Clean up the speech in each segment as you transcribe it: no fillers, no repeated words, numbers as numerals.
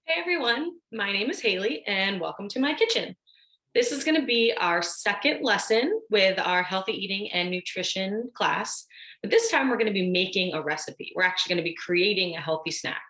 Hey everyone, my name is Haley and welcome to my kitchen. This is going to be our second lesson with our healthy eating and nutrition class. But this time we're going to be making a recipe. We're actually going to be creating a healthy snack.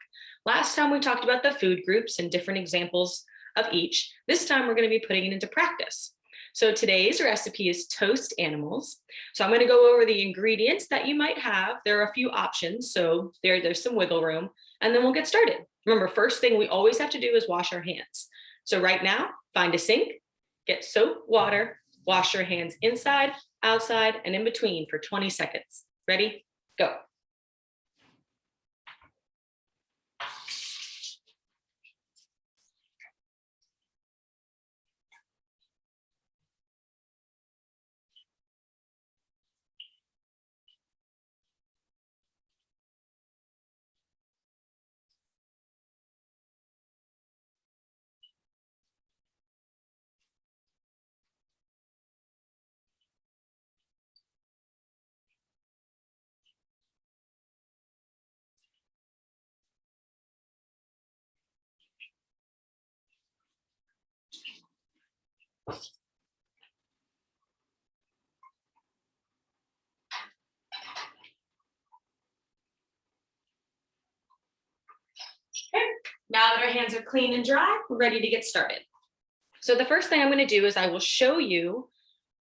Last time we talked about the food groups and different examples of each. This time we're going to be putting it into practice. So today's recipe is toast animals. So I'm going to go over the ingredients that you might have. There are a few options, so there's some wiggle room, and then we'll get started. Remember, first thing we always have to do is wash our hands. So right now, find a sink, get soap, water, wash your hands inside, outside, and in between for 20 seconds. Ready? Go. Okay. Now that our hands are clean and dry, we're ready to get started. So the first thing I'm going to do is I will show you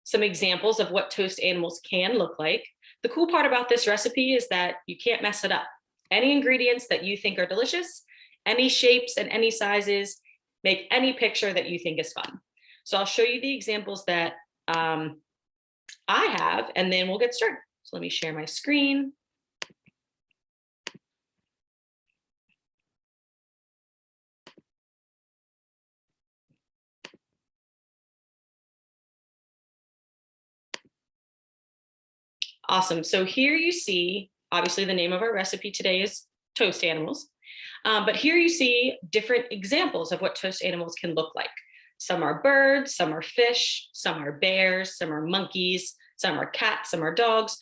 some examples of what toast animals can look like. The cool part about this recipe is that you can't mess it up. Any ingredients that you think are delicious, any shapes and any sizes, make any picture that you think is fun. So I'll show you the examples that I have, and then we'll get started. So let me share my screen. Awesome. So here you see, obviously the name of our recipe today is toast animals. But here you see different examples of what toast animals can look like. Some are birds, some are fish, some are bears, some are monkeys, some are cats, some are dogs.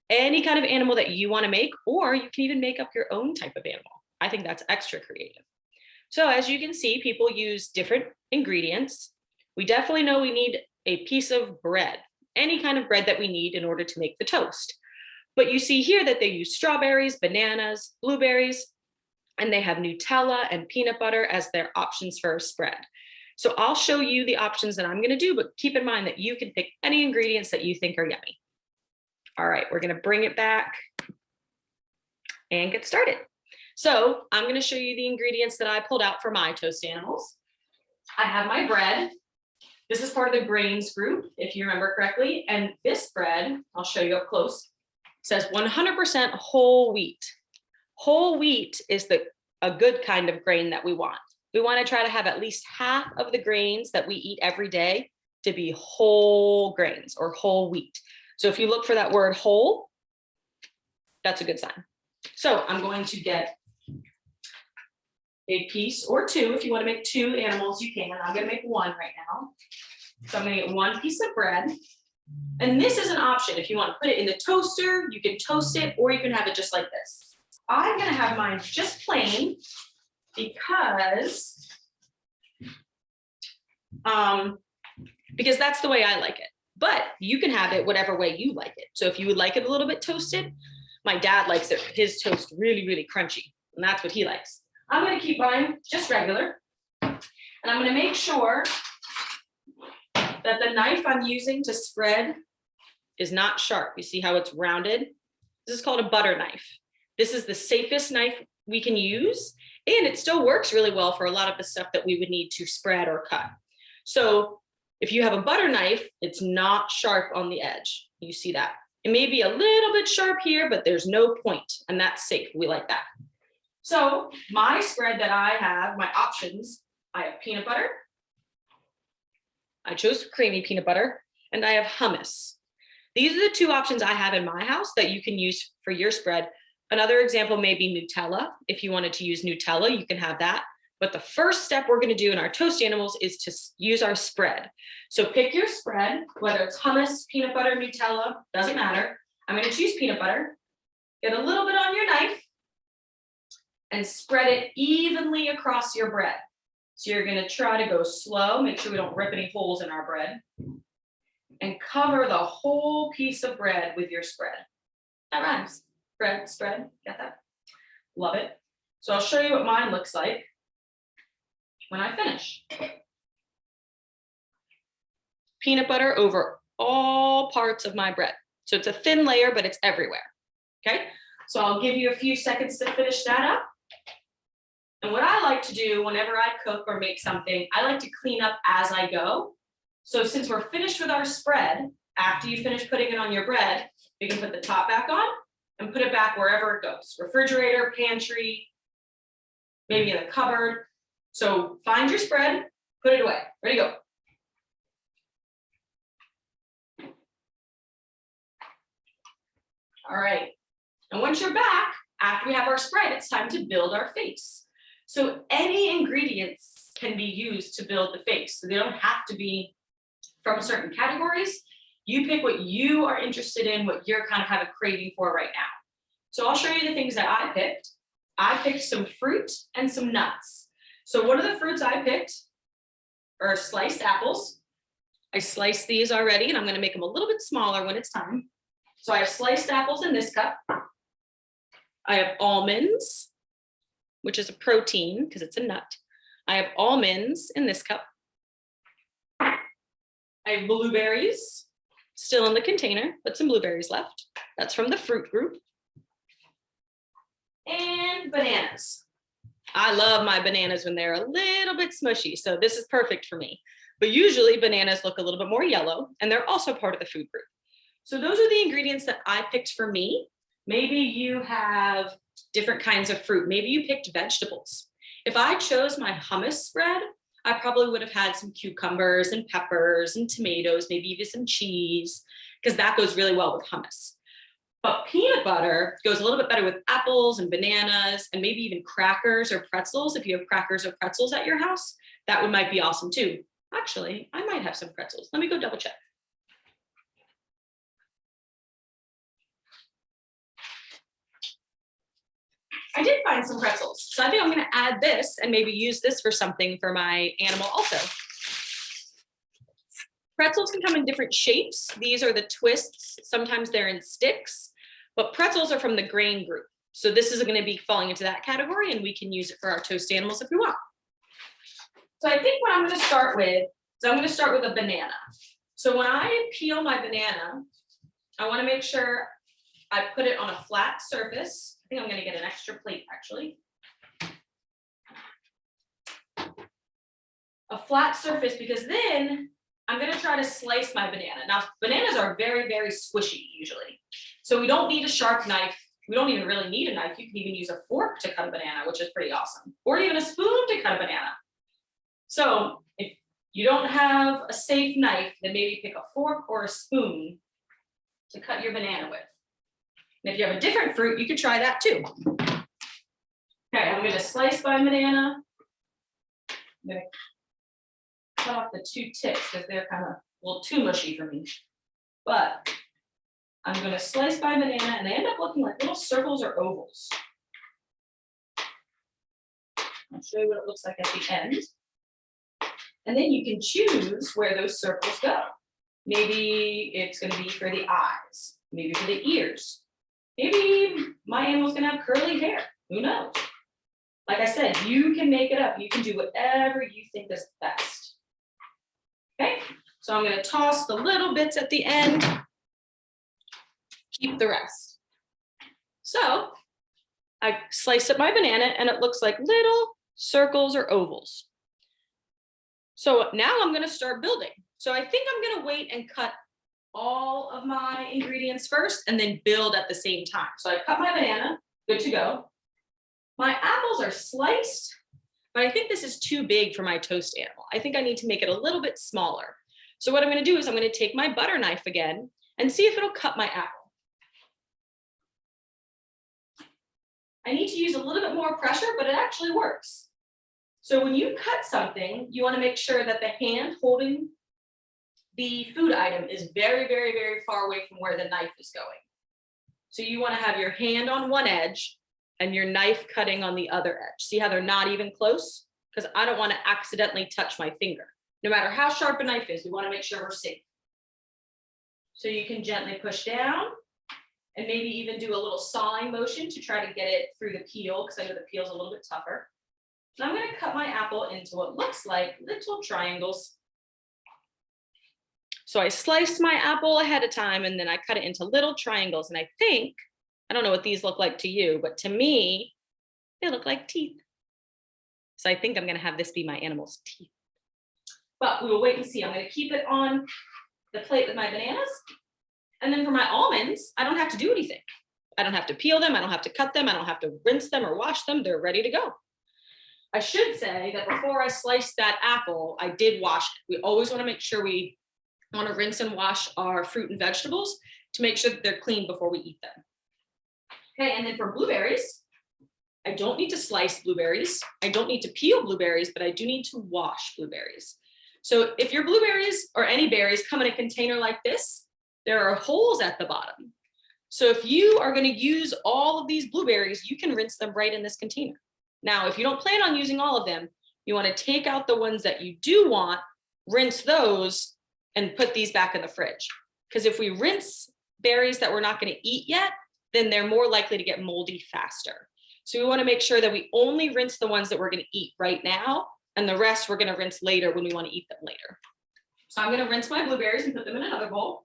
Any kind of animal that you want to make, or you can even make up your own type of animal. I think that's extra creative. So as you can see, people use different ingredients. We definitely know we need a piece of bread, any kind of bread that we need in order to make the toast. But you see here that they use strawberries, bananas, blueberries, and they have Nutella and peanut butter as their options for a spread. So I'll show you the options that I'm going to do, but keep in mind that you can pick any ingredients that you think are yummy. All right, we're going to bring it back and get started. So I'm going to show you the ingredients that I pulled out for my toast animals. I have my bread. This is part of the grains group, if you remember correctly. And this bread, I'll show you up close, says 100% whole wheat. Whole wheat is a good kind of grain that we want. We want to try to have at least half of the grains that we eat every day to be whole grains or whole wheat. So if you look for that word whole, that's a good sign. So I'm going to get a piece or two. If you want to make two animals, you can. I'm going to make one right now. So I'm going to get one piece of bread. And this is an option. If you want to put it in the toaster, you can toast it, or you can have it just like this. I'm going to have mine just plain because that's the way I like it. But you can have it whatever way you like it. So if you would like it a little bit toasted, my dad likes it, his toast really, really crunchy, and that's what he likes. I'm going to keep mine just regular, and I'm going to make sure that the knife I'm using to spread is not sharp. You see how it's rounded? This is called a butter knife. This is the safest knife we can use, and it still works really well for a lot of the stuff that we would need to spread or cut. So if you have a butter knife, it's not sharp on the edge. You see that? It may be a little bit sharp here, but there's no point, and that's safe. We like that. So my spread that I have, my options, I have peanut butter. I chose creamy peanut butter, and I have hummus. These are the two options I have in my house that you can use for your spread. Another example may be Nutella. If you wanted to use Nutella, you can have that. But the first step we're going to do in our toast animals is to use our spread. So pick your spread, whether it's hummus, peanut butter, Nutella, doesn't matter. I'm going to choose peanut butter. Get a little bit on your knife. and spread it evenly across your bread. So you're gonna try to go slow, make sure we don't rip any holes in our bread, and cover the whole piece of bread with your spread. That rhymes. Bread, spread, get that? Love it. So I'll show you what mine looks like when I finish. Peanut butter over all parts of my bread. So it's a thin layer, but it's everywhere. Okay, so I'll give you a few seconds to finish that up. And what I like to do whenever I cook or make something, I like to clean up as I go. So since we're finished with our spread, after you finish putting it on your bread, you can put the top back on and put it back wherever it goes. Refrigerator, pantry, maybe in the cupboard. So find your spread, put it away. Ready to go. All right, and once you're back, after we have our spread, it's time to build our face. So any ingredients can be used to build the face. So they don't have to be from certain categories. You pick what you are interested in, what you're kind of have a craving for right now. So I'll show you the things that I picked. I picked some fruit and some nuts. So one of the fruits I picked are sliced apples. I sliced these already, and I'm gonna make them a little bit smaller when it's time. So I have sliced apples in this cup. I have almonds, which is a protein because it's a nut. I have almonds in this cup. I have blueberries still in the container, but some blueberries left. That's from the fruit group. And bananas. I love my bananas when they're a little bit smushy, so this is perfect for me. But usually bananas look a little bit more yellow, and they're also part of the food group. So those are the ingredients that I picked for me. Maybe you have different kinds of fruit. Maybe you picked vegetables. If I chose my hummus spread, I probably would have had some cucumbers and peppers and tomatoes, maybe even some cheese, because that goes really well with hummus. But peanut butter goes a little bit better with apples and bananas and maybe even crackers or pretzels. If you have crackers or pretzels at your house, that might be awesome too. Actually, I might have some pretzels. Let me go double check. I did find some pretzels. So I think I'm gonna add this and maybe use this for something for my animal also. Pretzels can come in different shapes. These are the twists. Sometimes they're in sticks, but pretzels are from the grain group. So this is gonna be falling into that category, and we can use it for our toast animals if we want. So I think what I'm gonna start with is I'm gonna start with a banana. So when I peel my banana, I wanna make sure I put it on a flat surface. I think I'm gonna get an extra plate actually. A flat surface, because then I'm gonna try to slice my banana. Now, bananas are very, very squishy usually. So we don't need a sharp knife. We don't even really need a knife. You can even use a fork to cut a banana, which is pretty awesome. Or even a spoon to cut a banana. So if you don't have a safe knife, then maybe pick a fork or a spoon to cut your banana with. And if you have a different fruit, you could try that too. Okay, I'm gonna slice my banana. I'm gonna cut off the two tips because they're kind of a little too mushy for me. But I'm gonna slice my banana and they end up looking like little circles or ovals. I'll show you what it looks like at the end. And then you can choose where those circles go. Maybe it's gonna be for the eyes, maybe for the ears. Maybe my animal's gonna have curly hair, who knows? Like I said, you can make it up. You can do whatever you think is best. Okay, so I'm gonna toss the little bits at the end, keep the rest. So I sliced up my banana and it looks like little circles or ovals. So now I'm gonna start building. So I think I'm gonna wait and cut all of my ingredients first and then build at the same time. So I cut my banana, good to go. My apples are sliced, but I think this is too big for my toast animal. I think I need to make it a little bit smaller. So what I'm gonna do is I'm gonna take my butter knife again and see if it'll cut my apple. I need to use a little bit more pressure, but it actually works. So when you cut something, you wanna make sure that the hand holding the food item is very, very, very far away from where the knife is going. So you wanna have your hand on one edge and your knife cutting on the other edge. See how they're not even close? Because I don't want to accidentally touch my finger. No matter how sharp a knife is, we want to make sure we're safe. So you can gently push down and maybe even do a little sawing motion to try to get it through the peel, because I know the peel is a little bit tougher. So I'm going to cut my apple into what looks like little triangles. So I sliced my apple ahead of time and then I cut it into little triangles. And I think, I don't know what these look like to you, but to me, they look like teeth. So I think I'm going to have this be my animal's teeth. But we will wait and see. I'm going to keep it on the plate with my bananas. And then for my almonds, I don't have to do anything. I don't have to peel them. I don't have to cut them. I don't have to rinse them or wash them. They're ready to go. I should say that before I sliced that apple, I did wash it. We always want to make sure we want to rinse and wash our fruit and vegetables to make sure that they're clean before we eat them. Okay, and then for blueberries, I don't need to slice blueberries. I don't need to peel blueberries, but I do need to wash blueberries. So if your blueberries or any berries come in a container like this, there are holes at the bottom. So if you are going to use all of these blueberries, you can rinse them right in this container. Now, if you don't plan on using all of them, you want to take out the ones that you do want, rinse those, and put these back in the fridge. Because if we rinse berries that we're not going to eat yet, then they're more likely to get moldy faster. So we want to make sure that we only rinse the ones that we're going to eat right now, and the rest we're going to rinse later when we want to eat them later. So I'm going to rinse my blueberries and put them in another bowl.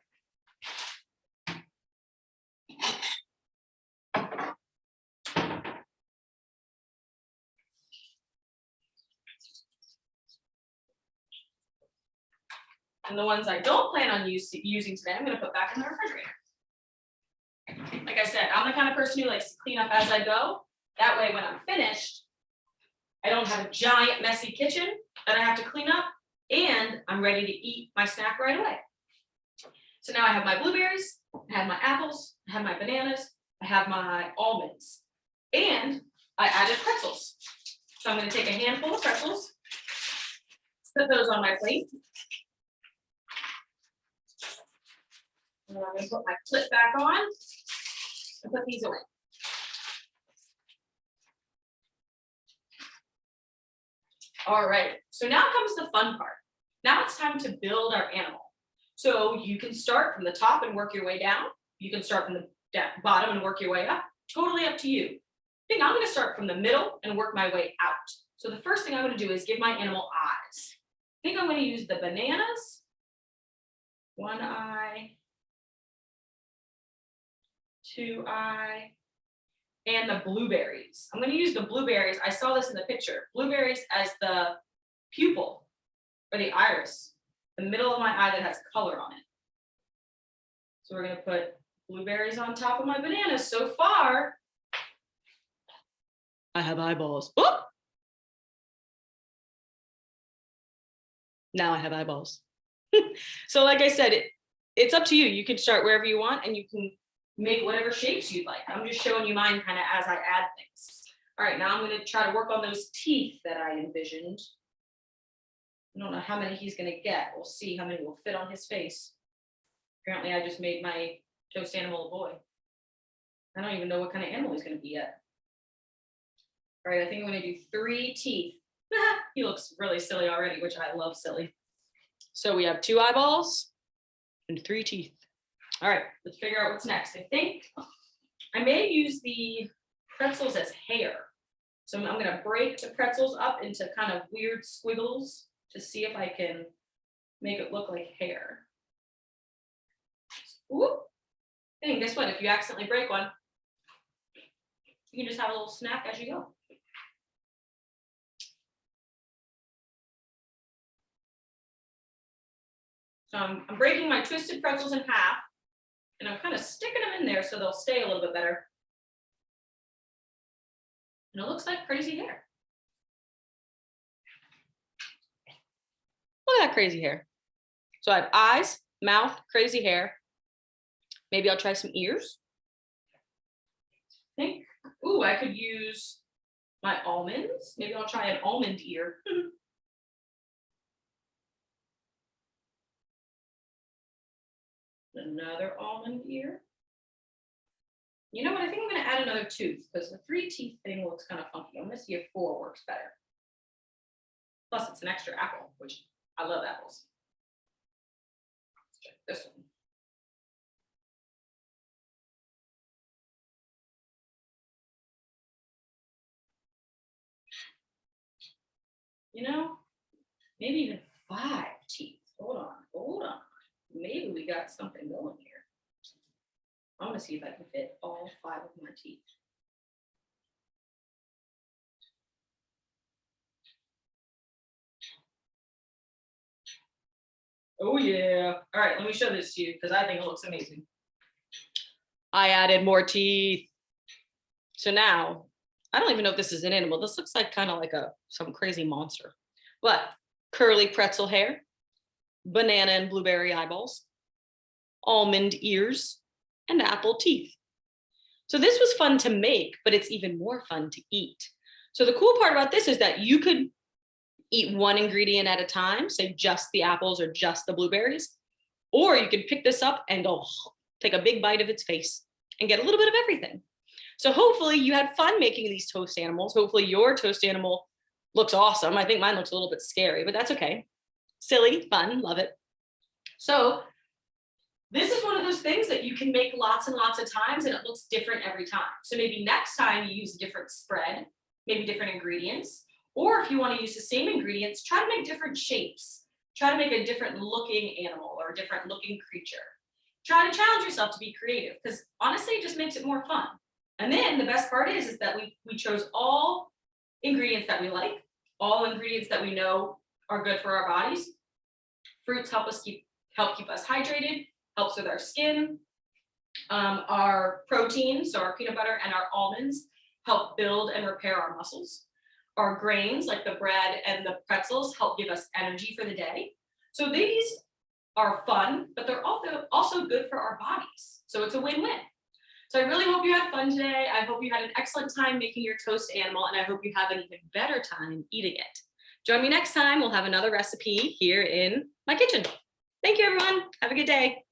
And the ones I don't plan on using today, I'm going to put back in the refrigerator. Like I said, I'm the kind of person who likes to clean up as I go. That way, when I'm finished, I don't have a giant messy kitchen that I have to clean up, and I'm ready to eat my snack right away. So now I have my blueberries, I have my apples, I have my bananas, I have my almonds, and I added pretzels. So I'm going to take a handful of pretzels, put those on my plate. And I'm going to put my clip back on and put these away. All right, so now comes the fun part. Now it's time to build our animal. So you can start from the top and work your way down. You can start from the bottom and work your way up. Totally up to you. I think I'm going to start from the middle and work my way out. So the first thing I'm going to do is give my animal eyes. I think I'm going to use the bananas. One eye. Two eye. And the blueberries. I'm going to use the blueberries. I saw this in the picture. Blueberries as the pupil or the iris, the middle of my eye that has color on it. So we're going to put blueberries on top of my bananas. So far, I have eyeballs. Whoop! Now I have eyeballs. So like I said, it's up to you. You can start wherever you want and you can make whatever shapes you'd like. I'm just showing you mine kind of as I add things. All right, now I'm going to try to work on those teeth that I envisioned. I don't know how many he's going to get. We'll see how many will fit on his face. Apparently, I just made my toast animal a boy. I don't even know what kind of animal he's going to be yet. All right, I think I'm going to do 3 teeth. He looks really silly already, which I love silly. So we have 2 eyeballs and 3 teeth. All right, let's figure out what's next. I think I may use the pretzels as hair. So I'm going to break the pretzels up into kind of weird squiggles to see if I can make it look like hair. Ooh. Hey, guess what? If you accidentally break one, you can just have a little snack as you go. So I'm breaking my twisted pretzels in half, and I'm kind of sticking them in there so they'll stay a little bit better. And it looks like crazy hair. Look at that crazy hair. So I have eyes, mouth, crazy hair. Maybe I'll try some ears. I think, ooh, I could use my almonds. Maybe I'll try an almond ear. Another almond ear. You know what? I think I'm going to add another tooth because the 3 teeth thing looks kind of funky. I'm going to see if 4 works better. Plus, it's an extra apple, which I love apples. Let's check this one. You know, maybe even 5 teeth. Hold on, hold on. Maybe we got something going here. I'm going to see if I can fit all 5 of my teeth. Oh yeah. All right, let me show this to you because I think it looks amazing. I added more teeth. So now, I don't even know if this is an animal. This looks like kind of like some crazy monster. But curly pretzel hair, banana and blueberry eyeballs, almond ears, and apple teeth. So this was fun to make, but it's even more fun to eat. So the cool part about this is that you could eat one ingredient at a time, say just the apples or just the blueberries, or you could pick this up and go take a big bite of its face and get a little bit of everything. So hopefully you had fun making these toast animals. Hopefully your toast animal looks awesome. I think mine looks a little bit scary, but that's okay. Silly, fun, love it. So this is one of those things that you can make lots and lots of times and it looks different every time. So maybe next time you use a different spread, maybe different ingredients, or if you want to use the same ingredients, try to make different shapes. Try to make a different looking animal or a different looking creature. Try to challenge yourself to be creative because honestly, it just makes it more fun. And then the best part is that we chose all ingredients that we like, all ingredients that we know are good for our bodies. Fruits help keep us hydrated, helps with our skin. Our proteins, so our peanut butter and our almonds, help build and repair our muscles. Our grains, like the bread and the pretzels, help give us energy for the day. So these are fun, but they're also good for our bodies. So it's a win-win. So I really hope you had fun today. I hope you had an excellent time making your toast animal, and I hope you have an even better time eating it. Join me next time. We'll have another recipe here in my kitchen. Thank you, everyone. Have a good day.